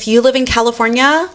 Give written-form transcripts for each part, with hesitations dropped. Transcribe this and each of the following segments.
If you live in California,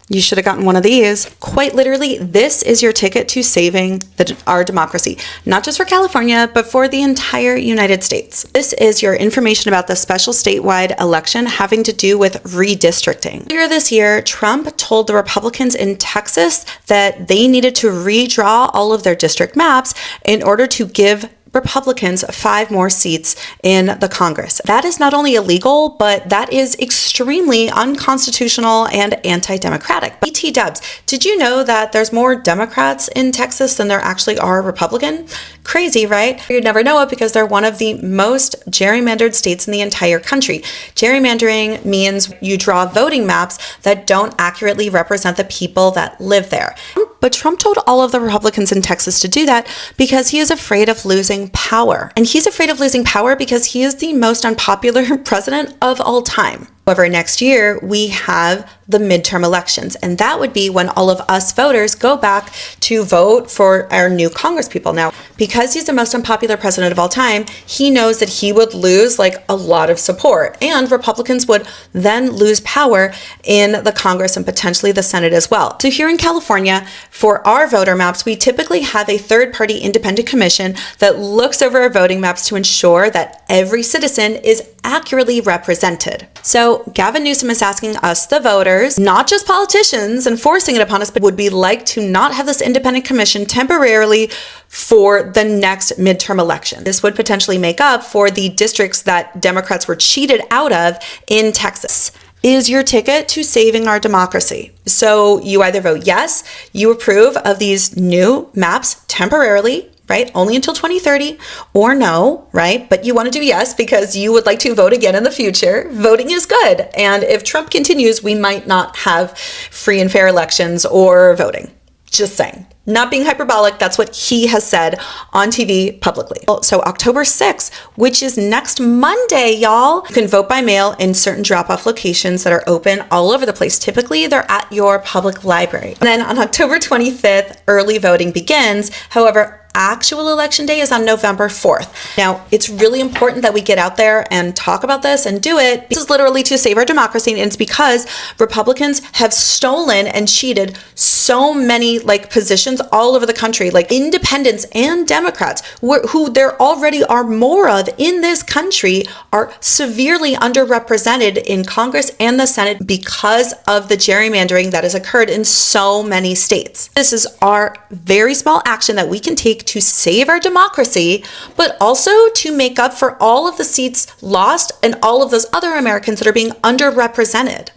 you should have gotten one of these. Quite literally, this is your ticket to saving our democracy, not just for California, but for the entire United States. This is your information about the special statewide election having to do with redistricting. Earlier this year, Trump told the Republicans in Texas that they needed to redraw all of their district maps in order to give Republicans 5 more seats in the Congress. That is not only illegal, but that is extremely unconstitutional and anti-democratic. BT Dubs, did you know that there's more Democrats in Texas than there actually are Republican? Crazy, right? You'd never know it because they're one of the most gerrymandered states in the entire country. Gerrymandering means you draw voting maps that don't accurately represent the people that live there. But Trump told all of the Republicans in Texas to do that because he is afraid of losing power. And he's afraid of losing power because he is the most unpopular president of all time. However, next year we have the midterm elections, and that would be when all of us voters go back to vote for our new congresspeople. Now, because he's the most unpopular president of all time, he knows that he would lose like a lot of support, and Republicans would then lose power in the Congress and potentially the Senate as well. So here in California, for our voter maps, we typically have a third-party independent commission that looks over our voting maps to ensure that every citizen is accurately represented. So Gavin Newsom is asking us, the voters, not just politicians, and forcing it upon us, but would we like to not have this independent commission temporarily for the next midterm election? This would potentially make up for the districts that Democrats were cheated out of in Texas. Is your ticket to saving our democracy. So you either vote yes, you approve of these new maps temporarily, right? Only until 2030, or no, right? But you want to do yes because you would like to vote again in the future. Voting is good. And if Trump continues, we might not have free and fair elections or voting. Just saying. Not being hyperbolic, that's what he has said on TV publicly. So October 6th, which is next Monday, y'all, you can vote by mail in certain drop-off locations that are open all over the place. Typically, they're at your public library. And then on October 25th, early voting begins. However, actual election day is on November 4th. Now, it's really important that we get out there and talk about this and do it. This is literally to save our democracy, and it's because Republicans have stolen and cheated so many positions all over the country, like independents and Democrats, who there already are more of in this country, are severely underrepresented in Congress and the Senate because of the gerrymandering that has occurred in so many states. This is our very small action that we can take to save our democracy, but also to make up for all of the seats lost and all of those other Americans that are being underrepresented.